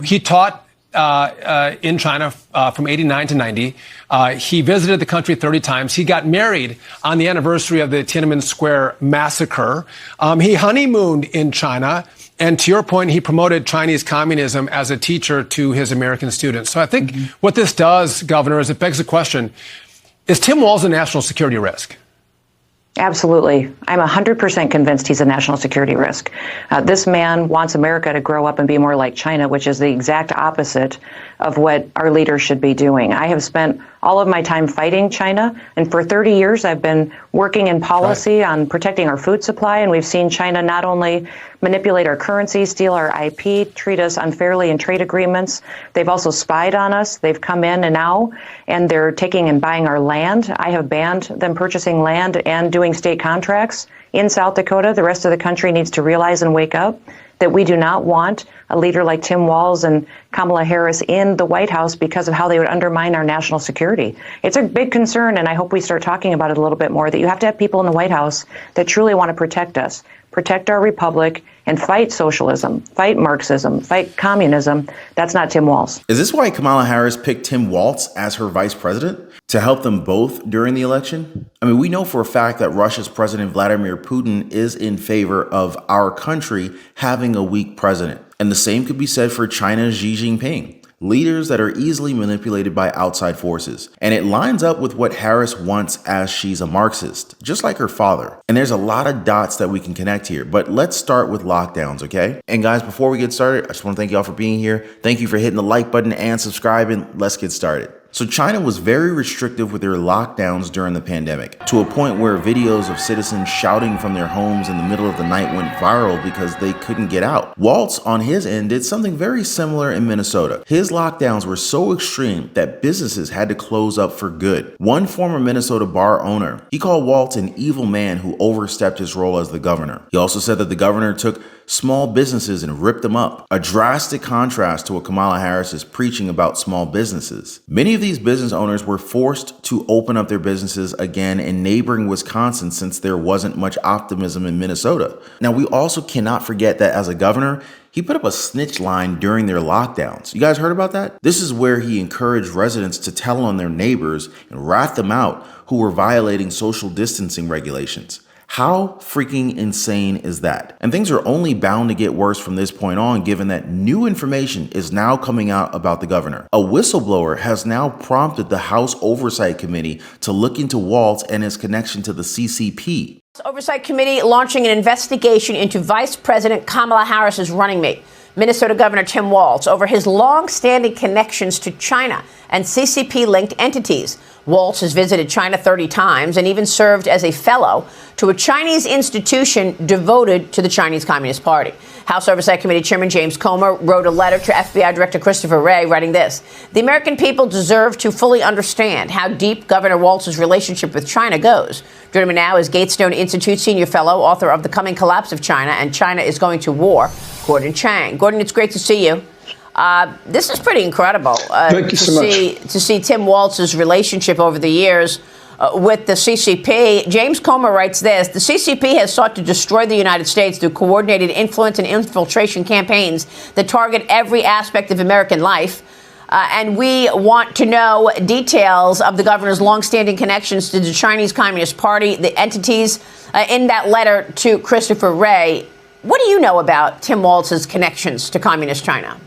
He taught in China from 89 to 90. He visited the country 30 times. He got married on the anniversary of the Tiananmen Square massacre. He honeymooned in China. And to your point, he promoted Chinese communism as a teacher to his American students. So I think what this does, Governor, is it begs the question, is Tim Walz a national security risk? Absolutely. I'm 100% convinced he's a national security risk. This man wants America to grow up and be more like China, which is the exact opposite of what our leaders should be doing. I have spent all of my time fighting China, and for 30 years I've been working in policy on protecting our food supply, and we've seen China not only manipulate our currency, steal our IP, treat us unfairly in trade agreements. They've also spied on us. They've come in and they're taking and buying our land. I have banned them purchasing land and doing state contracts in South Dakota. The rest of the country needs to realize and wake up that we do not want a leader like Tim Walz and Kamala Harris in the White House because of how they would undermine our national security. It's a big concern, and I hope we start talking about it a little bit more, that you have to have people in the White House that truly want to protect us, protect our republic, and fight socialism, fight Marxism, fight communism. That's not Tim Walz. Is this why Kamala Harris picked Tim Walz as her vice president? To help them both during the election? I mean, we know for a fact that Russia's President Vladimir Putin is in favor of our country having a weak president. And the same could be said for China's Xi Jinping. Leaders that are easily manipulated by outside forces. And it lines up with what Harris wants, as she's a Marxist, just like her father. And there's a lot of dots that we can connect here, but let's start with lockdowns, okay? And guys, before we get started, I just want to thank y'all for being here. Thank you for hitting the like button and subscribing. Let's get started. So China was very restrictive with their lockdowns during the pandemic, to a point where videos of citizens shouting from their homes in the middle of the night went viral because they couldn't get out. Walz, on his end, did something very similar in Minnesota. His lockdowns were so extreme that businesses had to close up for good. One former Minnesota bar owner, he called Walz an evil man who overstepped his role as the governor. He also said that the governor took small businesses and ripped them up. A drastic contrast to what Kamala Harris is preaching about small businesses. Many of these business owners were forced to open up their businesses again in neighboring Wisconsin since there wasn't much optimism in Minnesota. Now, we also cannot forget that as a governor, he put up a snitch line during their lockdowns. You guys heard about that? This is where he encouraged residents to tell on their neighbors and rat them out who were violating social distancing regulations. How freaking insane is that? And things are only bound to get worse from this point on, given that new information is now coming out about the governor. A whistleblower has now prompted the House Oversight Committee to look into Walz and his connection to the CCP. Oversight Committee launching an investigation into Vice President Kamala Harris's running mate, Minnesota Governor Tim Walz, over his long-standing connections to China and CCP-linked entities. Walz has visited China 30 times and even served as a fellow to a Chinese institution devoted to the Chinese Communist Party. House Oversight Committee Chairman James Comer wrote a letter to FBI Director Christopher Wray, writing this: "The American people deserve to fully understand how deep Governor Walz's relationship with China goes." Joining me now is Gatestone Institute Senior Fellow, author of The Coming Collapse of China and China is Going to War, Gordon Chang. Gordon, it's great to see you. This is pretty incredible Thank you so much. To see Tim Walz's relationship over the years with the CCP. James Comer writes this: the CCP has sought to destroy the United States through coordinated influence and infiltration campaigns that target every aspect of American life. And we want to know details of the governor's longstanding connections to the Chinese Communist Party, the entities in that letter to Christopher Wray. What do you know about Tim Walz's connections to Communist China?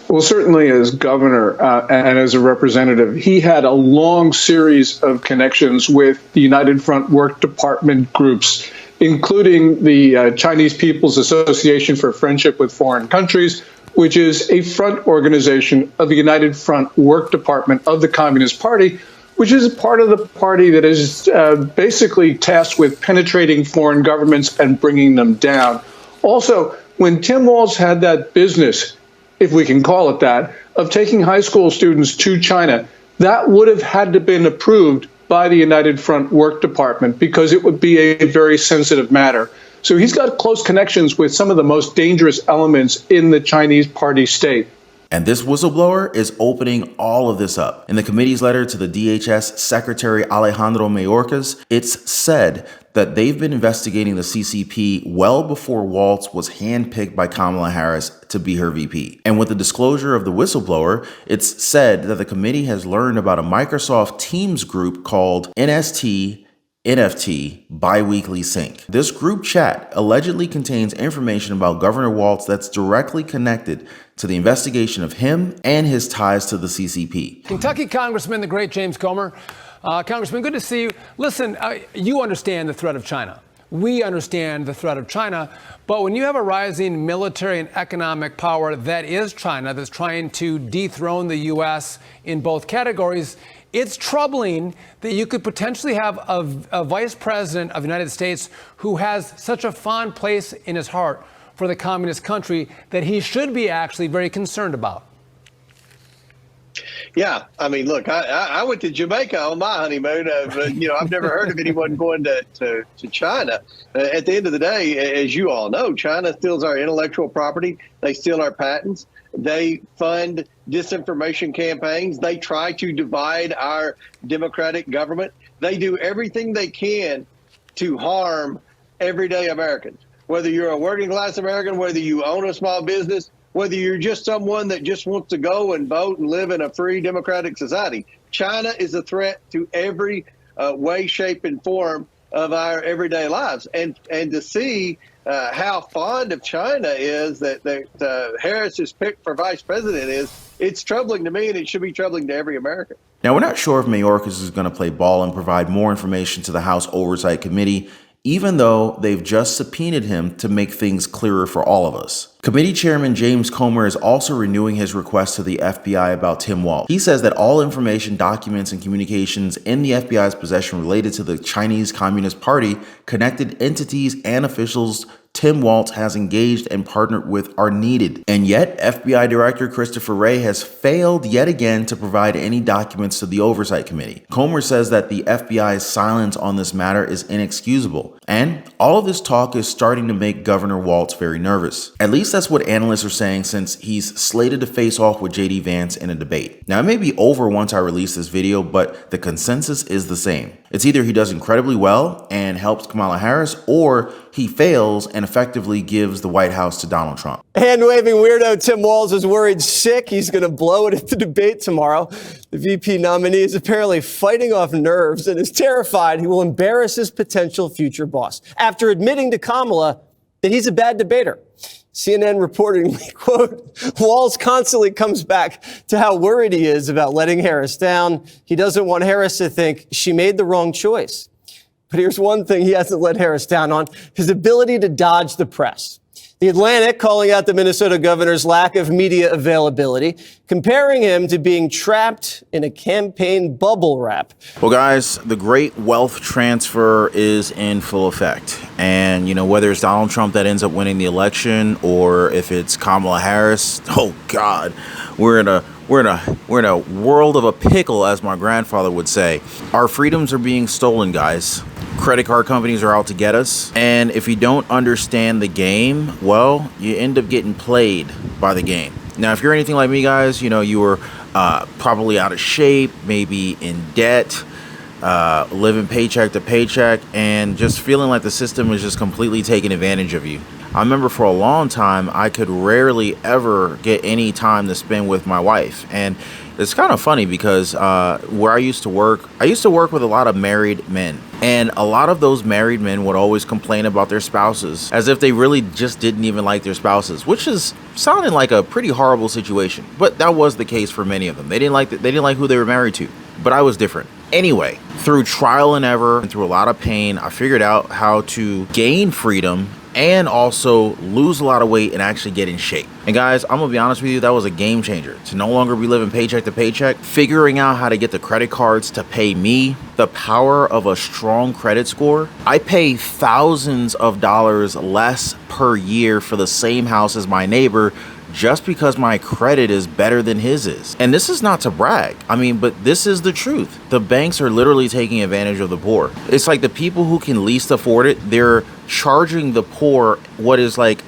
Well, certainly as governor and as a representative, he had a long series of connections with the United Front Work Department groups, including the Chinese People's Association for Friendship with Foreign Countries, which is a front organization of the United Front Work Department of the Communist Party, which is part of the party that is basically tasked with penetrating foreign governments and bringing them down. Also, when Tim Walz had that business, if we can call it that, of taking high school students to China, that would have had to been approved by the United Front Work Department because it would be a very sensitive matter. So he's got close connections with some of the most dangerous elements in the Chinese party state. And this whistleblower is opening all of this up. In the committee's letter to the DHS Secretary Alejandro Mayorkas, it's said that they've been investigating the CCP well before Walz was handpicked by Kamala Harris to be her VP. And with the disclosure of the whistleblower, it's said that the committee has learned about a Microsoft Teams group called NFT Biweekly Sync. This group chat allegedly contains information about Governor Walz that's directly connected to the investigation of him and his ties to the CCP. Kentucky Congressman, the great James Comer. Congressman, good to see you. Listen, you understand the threat of China. We understand the threat of China. But when you have a rising military and economic power that is China, that's trying to dethrone the U.S. in both categories, it's troubling that you could potentially have a vice president of the United States who has such a fond place in his heart for the communist country that he should be actually very concerned about. Yeah, I mean, look, I went to Jamaica on my honeymoon. I've never heard of anyone going to China. At the end of the day, as you all know, China steals our intellectual property. They steal our patents. They fund disinformation campaigns. They try to divide our democratic government. They do everything they can to harm everyday Americans. Whether you're a working class American, whether you own a small business, whether you're just someone that just wants to go and vote and live in a free democratic society, China is a threat to every way, shape, and form of our everyday lives. And to see how fond of China is that Harris is picked for vice president it's troubling to me, and it should be troubling to every American. Now, we're not sure if Mayorkas is going to play ball and provide more information to the House Oversight Committee, even though they've just subpoenaed him to make things clearer for all of us. Committee Chairman James Comer is also renewing his request to the FBI about Tim Walz. He says that all information, documents, and communications in the FBI's possession related to the Chinese Communist Party, connected entities, and officials Tim Walz has engaged and partnered with are needed. And yet, FBI Director Christopher Wray has failed yet again to provide any documents to the Oversight Committee. Comer says that the FBI's silence on this matter is inexcusable. And all of this talk is starting to make Governor Walz very nervous. At least that's what analysts are saying, since he's slated to face off with J.D. Vance in a debate. Now, it may be over once I release this video, but the consensus is the same. It's either he does incredibly well and helps Kamala Harris, or he fails and effectively gives the White House to Donald Trump. Hand-waving weirdo Tim Walz is worried sick. He's going to blow it at the debate tomorrow. The VP nominee is apparently fighting off nerves and is terrified he will embarrass his potential future boss after admitting to Kamala that he's a bad debater. CNN reportedly, quote, Walz constantly comes back to how worried he is about letting Harris down. He doesn't want Harris to think she made the wrong choice. But here's one thing he hasn't let Harris down on: his ability to dodge the press. The Atlantic calling out the Minnesota governor's lack of media availability, comparing him to being trapped in a campaign bubble wrap. Well, guys, the great wealth transfer is in full effect. And, whether it's Donald Trump that ends up winning the election or if it's Kamala Harris, oh, God, we're in a world of a pickle, as my grandfather would say. Our freedoms are being stolen, guys. Credit card companies are out to get us. And if you don't understand the game, well, you end up getting played by the game. Now, if you're anything like me, guys, you were probably out of shape, maybe in debt, living paycheck to paycheck, and just feeling like the system is just completely taking advantage of you. I remember for a long time, I could rarely ever get any time to spend with my wife. And it's kind of funny because where I used to work with a lot of married men. And a lot of those married men would always complain about their spouses as if they really just didn't even like their spouses, which is sounding like a pretty horrible situation. But that was the case for many of them. They didn't like who they were married to. But I was different. Anyway, through trial and error and through a lot of pain, I figured out how to gain freedom and also lose a lot of weight and actually get in shape. And guys, I'm gonna be honest with you, that was a game changer. To no longer be living paycheck to paycheck, figuring out how to get the credit cards to pay me, the power of a strong credit score. I pay thousands of dollars less per year for the same house as my neighbor, just because my credit is better than his is. And this is not to brag. But this is the truth. The banks are literally taking advantage of the poor. It's like the people who can least afford it, they're charging the poor what is like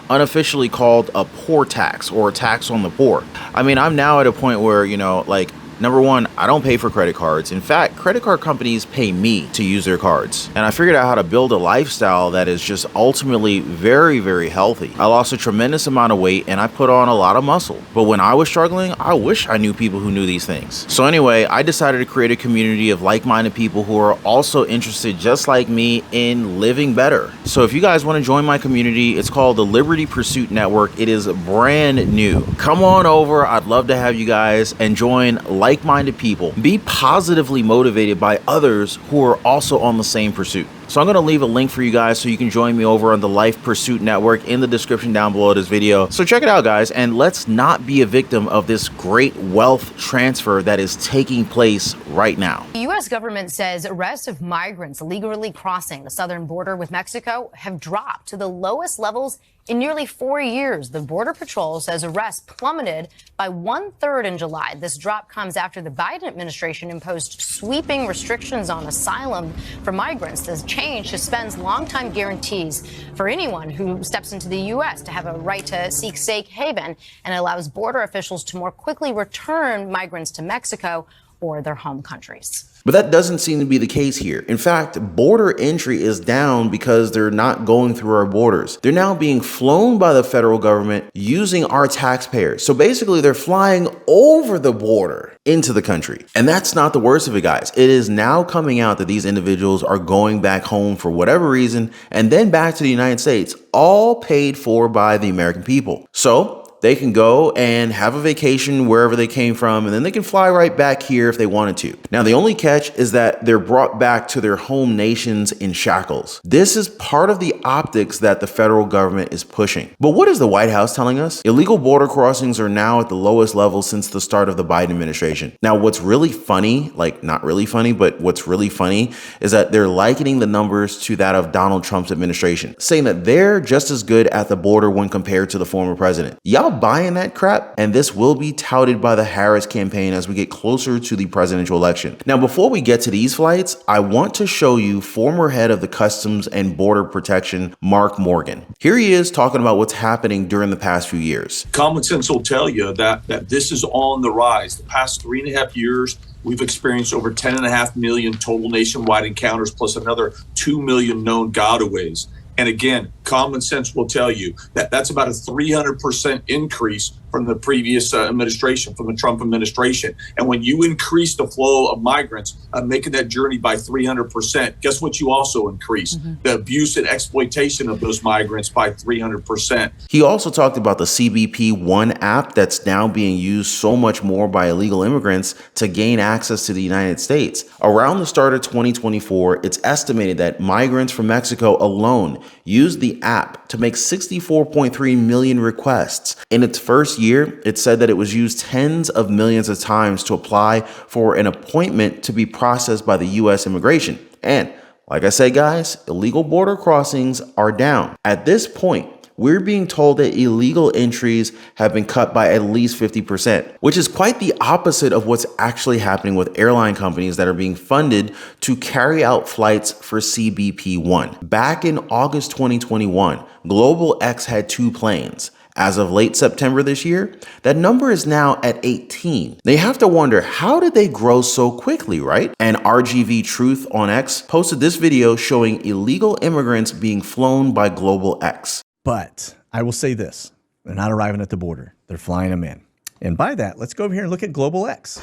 unofficially called a poor tax or a tax on the poor. I mean, I'm now at a point where, like, number one, I don't pay for credit cards. In fact, credit card companies pay me to use their cards. And I figured out how to build a lifestyle that is just ultimately very, very healthy. I lost a tremendous amount of weight and I put on a lot of muscle. But when I was struggling, I wish I knew people who knew these things. So anyway, I decided to create a community of like-minded people who are also interested, just like me, in living better. So if you guys want to join my community, it's called the Liberty Pursuit Network. It is brand new. Come on over. I'd love to have you guys and join like-minded people. Be positively motivated by others who are also on the same pursuit. So I'm going to leave a link for you guys so you can join me over on the Life Pursuit Network in the description down below this video. So check it out, guys, and let's not be a victim of this great wealth transfer that is taking place right now. The U.S. government says arrests of migrants illegally crossing the southern border with Mexico have dropped to the lowest levels in nearly 4 years. The Border Patrol says arrests plummeted by 1/3 in July. This drop comes after the Biden administration imposed sweeping restrictions on asylum for migrants. This change suspends longtime guarantees for anyone who steps into the U.S. to have a right to seek safe haven and allows border officials to more quickly return migrants to Mexico or their home countries. But that doesn't seem to be the case here. In fact, border entry is down because they're not going through our borders. They're now being flown by the federal government using our taxpayers. So basically, they're flying over the border into the country. And that's not the worst of it, guys. It is now coming out that these individuals are going back home for whatever reason and then back to the United States, all paid for by the American people. So they can go and have a vacation wherever they came from, and then they can fly right back here if they wanted to. Now, the only catch is that they're brought back to their home nations in shackles. This is part of the optics that the federal government is pushing. But what is the White House telling us? Illegal border crossings are now at the lowest level since the start of the Biden administration. Now, what's really funny, like not really funny, but what's really funny is that they're likening the numbers to that of Donald Trump's administration, saying that they're just as good at the border when compared to the former president. Y'all buying that crap? And this will be touted by the Harris campaign as we get closer to the presidential election. Now, before we get to these flights, I want to show you former head of the Customs and Border Protection, Mark Morgan. Here he is talking about what's happening during the past few years. Common sense will tell you that this is on the rise. The past 3.5 years, we've experienced over 10.5 million total nationwide encounters, plus another 2 million known gotaways. And again, common sense will tell you that that's about a 300% increase from the previous administration, from the Trump administration. And when you increase the flow of migrants, making that journey by 300%, guess what you also increase? The abuse and exploitation of those migrants by 300%. He also talked about the CBP One app that's now being used so much more by illegal immigrants to gain access to the United States. Around the start of 2024, it's estimated that migrants from Mexico alone used the app to make 64.3 million requests. In its first year, it said that it was used tens of millions of times to apply for an appointment to be processed by the U.S. immigration. And like I said, guys, illegal border crossings are down. At this point, we're being told that illegal entries have been cut by at least 50%, which is quite the opposite of what's actually happening with airline companies that are being funded to carry out flights for CBP One. Back in August 2021, Global X had 2 planes. As of late September this year, that number is now at 18. They have to wonder, how did they grow so quickly, right? And RGV Truth on X posted this video showing illegal immigrants being flown by Global X. But I will say this, they're not arriving at the border. They're flying them in. And by that, let's go over here and look at Global X.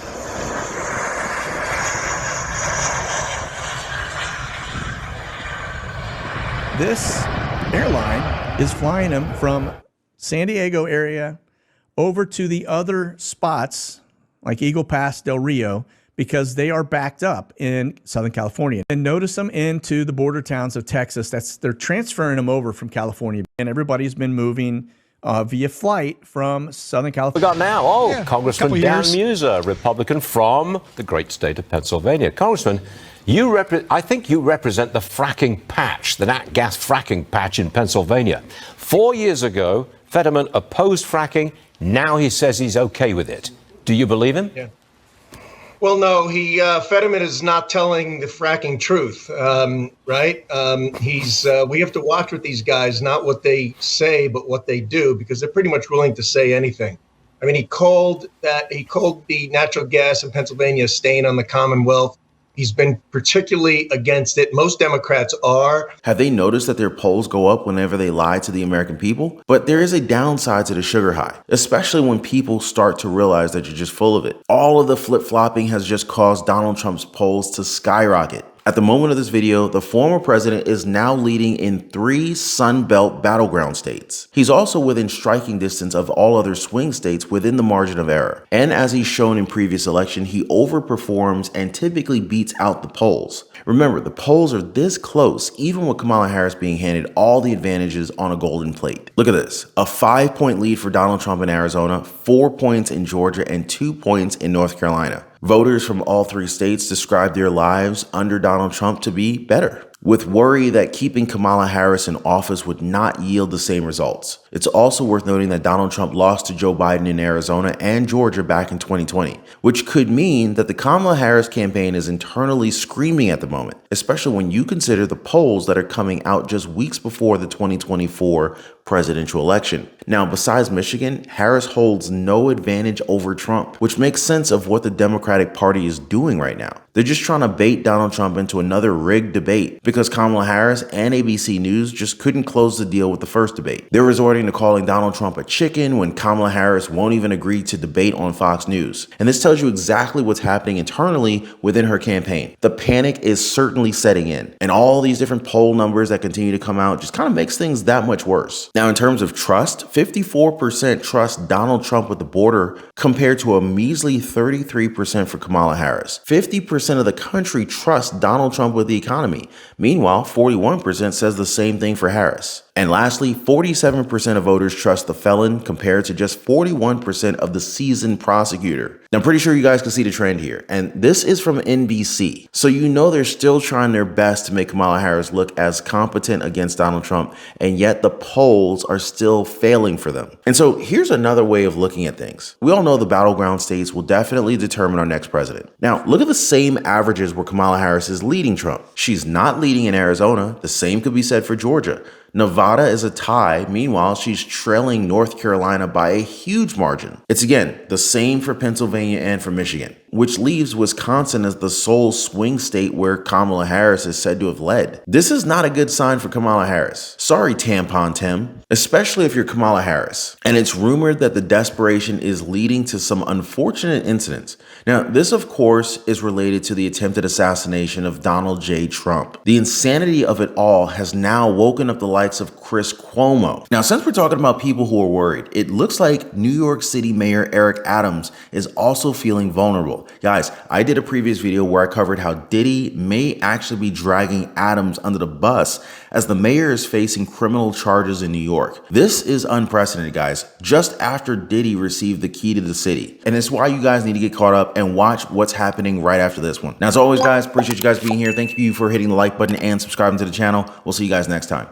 This airline is flying them from San Diego area over to the other spots like Eagle Pass, Del Rio, because they are backed up in Southern California. And notice them into the border towns of Texas. They're transferring them over from California. And everybody's been moving via flight from Southern California. We got now, Congressman Dan Muser, Republican from the great state of Pennsylvania. Congressman, I think you represent the fracking patch, the nat gas fracking patch in Pennsylvania. 4 years ago, Fetterman opposed fracking. Now he says he's okay with it. Do you believe him? Yeah. Well, no, he Fetterman is not telling the fracking truth, right? We have to watch with these guys, not what they say, but what they do, because they're pretty much willing to say anything. I mean, he called the natural gas in Pennsylvania a stain on the Commonwealth. He's been particularly against it. Most Democrats are. Have they noticed that their polls go up whenever they lie to the American people? But there is a downside to the sugar high, especially when people start to realize that you're just full of it. All of the flip-flopping has just caused Donald Trump's polls to skyrocket. At the moment of this video, the former president is now leading in 3 Sun Belt battleground states. He's also within striking distance of all other swing states within the margin of error. And as he's shown in previous election, he overperforms and typically beats out the polls. Remember, the polls are this close, even with Kamala Harris being handed all the advantages on a golden plate. Look at this, a 5-point lead for Donald Trump in Arizona, 4 points in Georgia, and 2 points in North Carolina. Voters from all 3 states described their lives under Donald Trump to be better, with worry that keeping Kamala Harris in office would not yield the same results. It's also worth noting that Donald Trump lost to Joe Biden in Arizona and Georgia back in 2020, which could mean that the Kamala Harris campaign is internally screaming at the moment, especially when you consider the polls that are coming out just weeks before the 2024 presidential election. Now, besides Michigan, Harris holds no advantage over Trump, which makes sense of what the Democratic Party is doing right now. They're just trying to bait Donald Trump into another rigged debate because Kamala Harris and ABC News just couldn't close the deal with the first debate. They're resorting to calling Donald Trump a chicken when Kamala Harris won't even agree to debate on Fox News. And this tells you exactly what's happening internally within her campaign. The panic is certainly setting in, and all these different poll numbers that continue to come out just kind of makes things that much worse. Now, in terms of trust, 54% trust Donald Trump with the border compared to a measly 33% for Kamala Harris. 50% of the country trusts Donald Trump with the economy. Meanwhile, 41% says the same thing for Harris. And lastly, 47% of voters trust the felon compared to just 41% of the seasoned prosecutor. Now, I'm pretty sure you guys can see the trend here. And this is from NBC. So you know they're still trying their best to make Kamala Harris look as competent against Donald Trump, and yet the polls are still failing for them. And so here's another way of looking at things. We all know the battleground states will definitely determine our next president. Now, look at the same averages where Kamala Harris is leading Trump. She's not leading in Arizona. The same could be said for Georgia. Nevada is a tie. Meanwhile, she's trailing North Carolina by a huge margin. It's again the same for Pennsylvania and for Michigan, which leaves Wisconsin as the sole swing state where Kamala Harris is said to have led. This is not a good sign for Kamala Harris. Sorry, Tampon Tim, especially if you're Kamala Harris. And it's rumored that the desperation is leading to some unfortunate incidents. Now, this of course is related to the attempted assassination of Donald J. Trump. The insanity of it all has now woken up the likes of Chris Cuomo. Now, since we're talking about people who are worried, it looks like New York City Mayor Eric Adams is also feeling vulnerable. Guys, I did a previous video where I covered how Diddy may actually be dragging Adams under the bus as the mayor is facing criminal charges in New York. This is unprecedented, guys, just after Diddy received the key to the city. And it's why you guys need to get caught up and watch what's happening right after this one. Now, as always, guys, appreciate you guys being here. Thank you for hitting the like button and subscribing to the channel. We'll see you guys next time.